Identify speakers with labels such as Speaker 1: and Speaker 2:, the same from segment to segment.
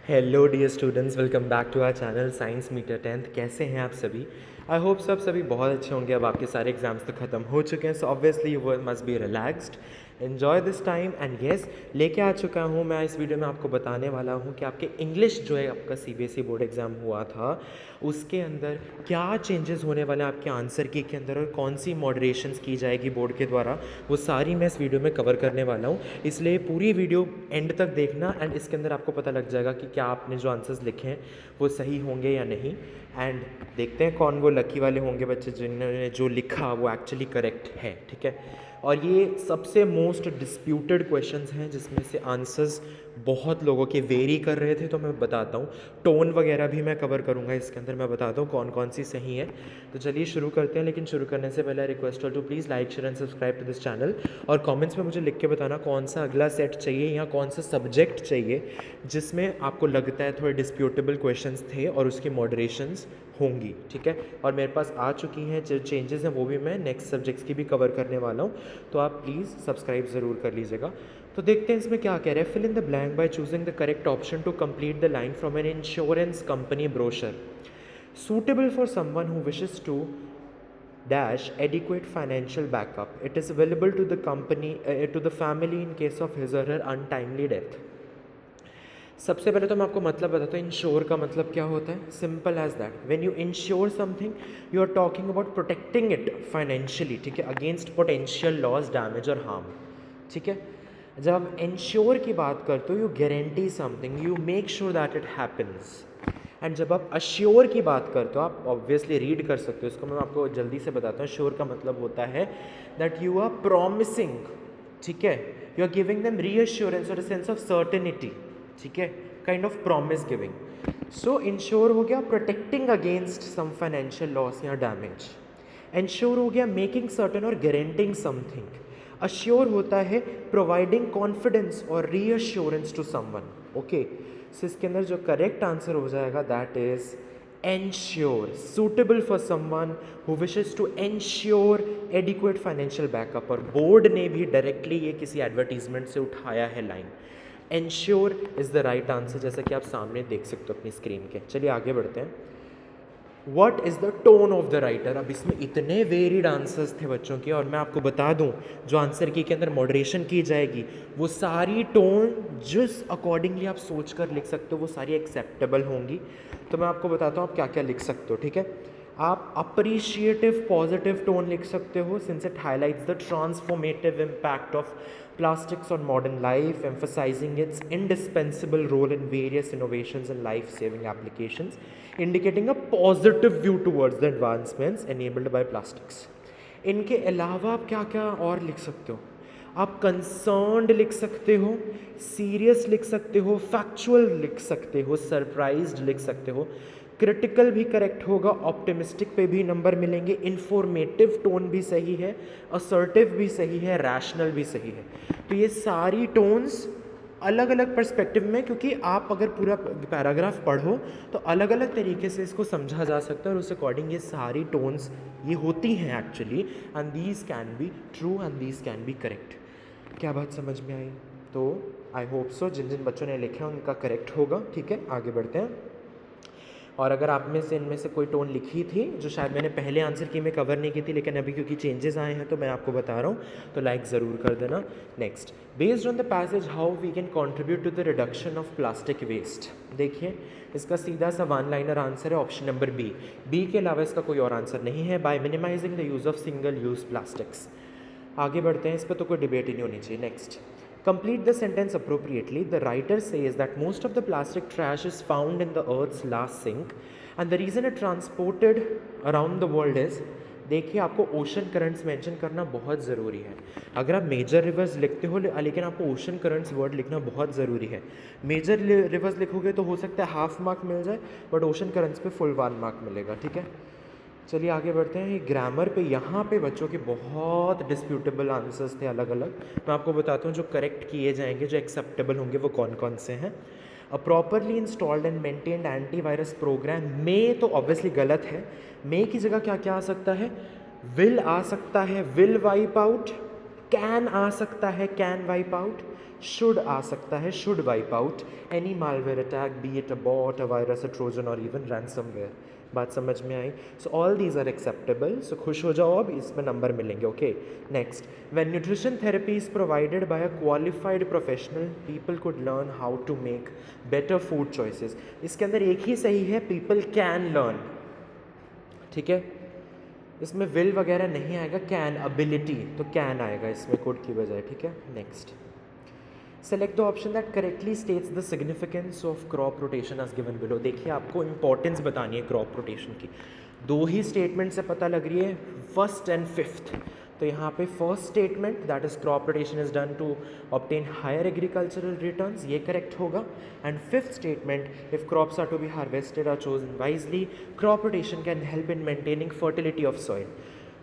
Speaker 1: Hello dear students, welcome back to our channel science meter 10th। कैसे हैं आप सभी? आई होप सभी बहुत अच्छे होंगे। अब आपके सारे एग्जाम्स तो ख़त्म हो चुके हैं, so obviously you must be relaxed, enjoy this time. And yes, लेके आ चुका हूँ मैं इस वीडियो में आपको बताने वाला हूँ कि आपके इंग्लिश जो है आपका सीबीएसई बोर्ड एग्ज़ाम हुआ था उसके अंदर क्या चेंजेस होने वाले हैं आपके आंसर की के अंदर, और कौन सी मॉडरेशंस की जाएगी बोर्ड के द्वारा, वो सारी मैं इस वीडियो में कवर करने वाला हूँ। इसलिए पूरी वीडियो एंड तक देखना, एंड इसके अंदर आपको पता लग जाएगा कि क्या आपने जो आंसर्स लिखे हैं वो सही होंगे या नहीं। एंड देखते हैं कौन वो लकी वाले होंगे बच्चे जिन्होंने जो लिखा वो एक्चुअली करेक्ट है, ठीक है। और ये सबसे मोस्ट डिस्प्यूटेड क्वेश्चंस हैं जिसमें से आंसर्स बहुत लोगों के वेरी कर रहे थे, तो मैं बताता हूँ। टोन वगैरह भी मैं कवर करूँगा इसके अंदर, मैं बताता हूँ कौन कौन सी सही है। तो चलिए शुरू करते हैं, लेकिन शुरू करने से पहले request to please like share and subscribe to this channel, और कमेंट्स में मुझे लिख के बताना कौन सा अगला सेट चाहिए या कौन सा सब्जेक्ट चाहिए जिसमें आपको लगता है थोड़े डिस्प्यूटेबल क्वेश्चंस थे और उसकी मॉडरेशंस होंगी, ठीक है। और मेरे पास आ चुकी हैं जो चेंजेस हैं वो भी मैं नेक्स्ट सब्जेक्ट्स की भी कवर करने वाला हूँ, तो आप प्लीज़ सब्सक्राइब ज़रूर कर लीजिएगा। तो देखते हैं इसमें क्या कह रहा है। Fill in the blank by choosing the correct option to complete the line from an insurance company brochure suitable for someone who wishes to dash adequate financial backup. It is available to the company to the family in case of his or her untimely death. सबसे पहले तो मैं आपको मतलब बताता हूँ ensure का मतलब क्या होता है। Simple as that, when you insure something you are talking about protecting it financially, ठीक है, अगेंस्ट पोटेंशियल लॉस, डैमेज और हार्म, ठीक है। जब आप इंश्योर की बात करते हो, you guarantee something, you make sure that it happens. And जब आप अश्योर की बात करते हो, आप ऑब्वियसली रीड कर सकते हो इसको, मैं आपको जल्दी से बताता हूँ। श्योर का मतलब होता है दैट यू आर प्रॉमिसिंग, ठीक है, you are giving them reassurance और अ सेंस ऑफ सर्टेनिटी, ठीक है, kind of promise giving. So insure हो गया protecting against some financial loss या डैमेज। इंश्योर हो गया मेकिंग सर्टेन और गारंटिंग समथिंग। अश्योर होता है प्रोवाइडिंग कॉन्फिडेंस और reassurance to someone, okay. So इसके अंदर जो करेक्ट आंसर हो जाएगा that is ensure, suitable for someone who wishes to ensure adequate financial backup. और बोर्ड ने भी डायरेक्टली ये किसी एडवर्टीजमेंट से उठाया है line. Ensure is the right answer, जैसा कि आप सामने देख सकते हो अपनी स्क्रीन के। चलिए आगे बढ़ते हैं। What is the tone of the writer. अब इसमें इतने वेरिड आंसर्स थे बच्चों के, और मैं आपको बता दूं जो आंसर की के अंदर मॉडरेशन की जाएगी वो सारी टोन जिस अकॉर्डिंगली आप सोच कर लिख सकते हो वो सारी एक्सेप्टेबल होंगी। तो मैं आपको बताता हूँ आप क्या क्या लिख सकते हो, ठीक है। आप अप्रिशिएटिव पॉजिटिव टोन लिख सकते हो, since it highlights the transformative impact of plastics on modern life, emphasizing its indispensable role in various innovations and life-saving applications, indicating a positive view towards the advancements enabled by plastics. इनके अलावा आप क्या क्या और लिख सकते हो? आप कंसर्न्ड लिख सकते हो, सीरियस लिख सकते हो, फैक्चुअल लिख सकते हो, सरप्राइज्ड लिख सकते हो, क्रिटिकल भी करेक्ट होगा, ऑप्टिमिस्टिक पे भी नंबर मिलेंगे, इन्फॉर्मेटिव टोन भी सही है, असर्टिव भी सही है, रैशनल भी सही है। तो ये सारी टोन्स अलग अलग पर्सपेक्टिव में, क्योंकि आप अगर पूरा पैराग्राफ पढ़ो तो अलग अलग तरीके से इसको समझा जा सकता है, और उस अकॉर्डिंग ये सारी टोन्स ये होती हैं actually, and these can be true and these can be correct. क्या बात समझ में आई? तो आई होप सो जिन जिन बच्चों ने लिखा है उनका करेक्ट होगा, ठीक है। आगे बढ़ते हैं। और अगर आप में से इनमें से कोई टोन लिखी थी जो शायद मैंने पहले आंसर की में कवर नहीं की थी, लेकिन अभी क्योंकि चेंजेस आए हैं तो मैं आपको बता रहा हूँ, तो लाइक ज़रूर कर देना। Next, based on the passage how we can contribute to the reduction of plastic waste. देखिए इसका सीधा सा वन लाइनर आंसर है ऑप्शन नंबर बी। बी के अलावा इसका कोई और आंसर नहीं है, by minimising the use of single use plastics. आगे बढ़ते हैं, इस पर तो कोई डिबेट ही नहीं होनी चाहिए। Next, complete the sentence appropriately. The writer says that most of the plastic trash is found in the earth's last sink and the reason it transported around the world is, देखिए आपको ocean currents mention करना बहुत ज़रूरी है। अगर आप major rivers लिखते हो लेकिन आपको ओशन करंट्स वर्ड लिखना बहुत ज़रूरी है। मेजर रिवर्स लिखोगे तो हो सकता है हाफ मार्क मिल जाए, बट ओशन करंट्स पे फुल 1 मार्क मिलेगा, ठीक है। चलिए आगे बढ़ते हैं। ये ग्रामर पे यहाँ पे बच्चों के बहुत डिस्प्यूटेबल आंसर्स थे अलग अलग। मैं आपको बताता हूँ जो करेक्ट किए जाएंगे, जो एक्सेप्टेबल होंगे वो कौन कौन से हैं। A properly installed and maintained antivirus program में तो ऑब्वियसली गलत है। मे की जगह क्या क्या आ सकता है? विल आ सकता है, विल वाइप आउट, कैन आ सकता है कैन वाइप आउट, शुड आ सकता है should wipe out any malware attack, be it a bot, a virus, a trojan और इवन रैंसमवेयर। बात समझ में आई? So all these are acceptable, so खुश हो जाओ, अब इसमें नंबर मिलेंगे। Okay, next, when nutrition therapy is provided by a qualified professional, people could learn how to make better food choices. इसके अंदर एक ही सही है, पीपल कैन लर्न, ठीक है, इसमें विल वगैरह नहीं आएगा, कैन अबिलिटी, तो कैन आएगा इसमें कुड की बजाय, ठीक है। Next, select the option that correctly states the significance of crop rotation as given below. देखिए आपको इंपॉर्टेंस बतानी है क्रॉप रोटेशन की, दो ही स्टेटमेंट से पता लग रही है, फर्स्ट एंड फिफ्थ। तो यहाँ पे first statement that is crop rotation is done to obtain higher agricultural returns, ये करेक्ट होगा। And fifth statement, if crops are to be harvested are chosen wisely, crop rotation can help in maintaining fertility of soil.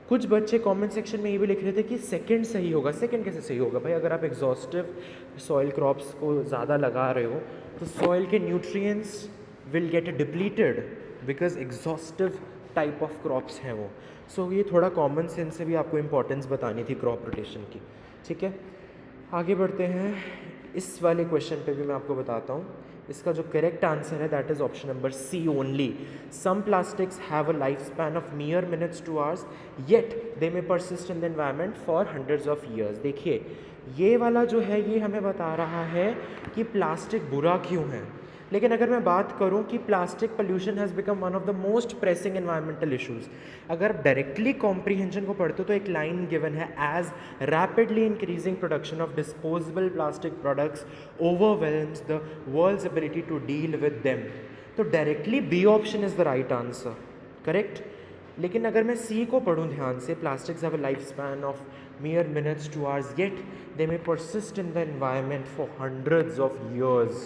Speaker 1: कुछ बच्चे comment section में ये भी लिख रहे थे कि सेकंड सही होगा, सेकंड कैसे सही होगा भाई? अगर आप एग्जॉस्टिव सॉइल क्रॉप्स को ज़्यादा लगा रहे हो तो सॉइल के nutrients will get depleted because exhaustive type of crops हैं वो। सो ये थोड़ा कॉमन सेंस से भी आपको इंपॉर्टेंस बतानी थी क्रॉप रोटेशन की, ठीक है। आगे बढ़ते हैं, इस वाले क्वेश्चन पे भी मैं आपको बताता हूँ। इसका जो करेक्ट आंसर है that is option number C only. Some plastics have a life span of mere minutes to hours yet they may persist in the environment for hundreds of years. देखिए ये वाला जो है ये हमें बता रहा है कि प्लास्टिक बुरा क्यों है, लेकिन अगर मैं बात करूं कि plastic pollution has become one of the most pressing environmental issues, अगर डायरेक्टली कॉम्प्रीहेंशन को पढ़ते हो तो एक लाइन गिवन है, as rapidly increasing production of disposable plastic products overwhelms the world's ability to deal with them. तो directly B option is the right answer, correct. लेकिन अगर मैं सी को पढ़ूँ ध्यान से, plastics have a life span of mere minutes to hours yet they may persist in the environment for hundreds of years।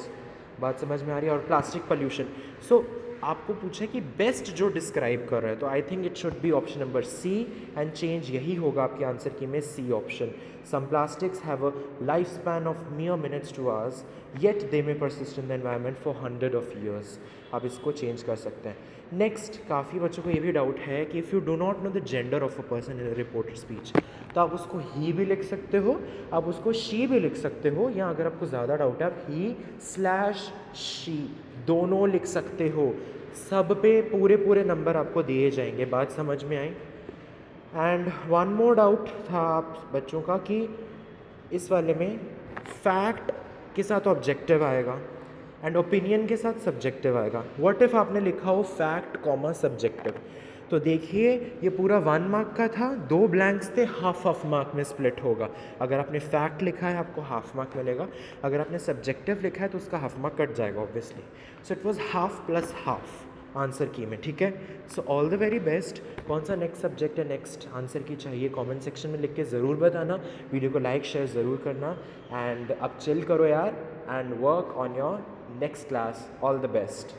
Speaker 1: बात समझ में आ रही है? और प्लास्टिक पोल्यूशन, सो आपको पूछे कि बेस्ट जो डिस्क्राइब कर रहा है, तो I think it should be option number C and change यही होगा आपके आंसर की में, C option. Some plastics have a life span of mere minutes to hours yet they may persist in the environment for hundred of years। आप इसको change कर सकते हैं। नेक्स्ट, काफ़ी बच्चों को ये भी डाउट है कि if you do not know the gender of a person in reported speech, तो आप उसको ही भी लिख सकते हो, आप उसको शी भी लिख सकते हो, या अगर आपको ज़्यादा डाउट है आप ही स्लैश शी दोनों लिख सकते हो। सब पे पूरे पूरे नंबर आपको दिए जाएंगे। बात समझ में आई? एंड वन मोर डाउट था आप बच्चों का कि इस वाले में फैक्ट के साथ ऑब्जेक्टिव आएगा एंड ओपिनियन के साथ सब्जेक्टिव आएगा। व्हाट इफ़ आपने लिखा हो फैक्ट कॉमा सब्जेक्टिव, तो देखिए ये पूरा 1 मार्क का था, 2 ब्लैंक्स थे, हाफ मार्क में स्प्लिट होगा। अगर आपने फैक्ट लिखा है आपको हाफ मार्क मिलेगा, अगर आपने सब्जेक्टिव लिखा है तो उसका हाफ मार्क कट जाएगा obviously. So it was half plus half answer की में, ठीक है। So all the very best. कौन सा नेक्स्ट सब्जेक्ट है, नेक्स्ट आंसर की चाहिए, कमेंट सेक्शन में लिख के ज़रूर बताना। वीडियो को लाइक शेयर ज़रूर करना एंड अब चिल करो यार and work on your next class. All the best.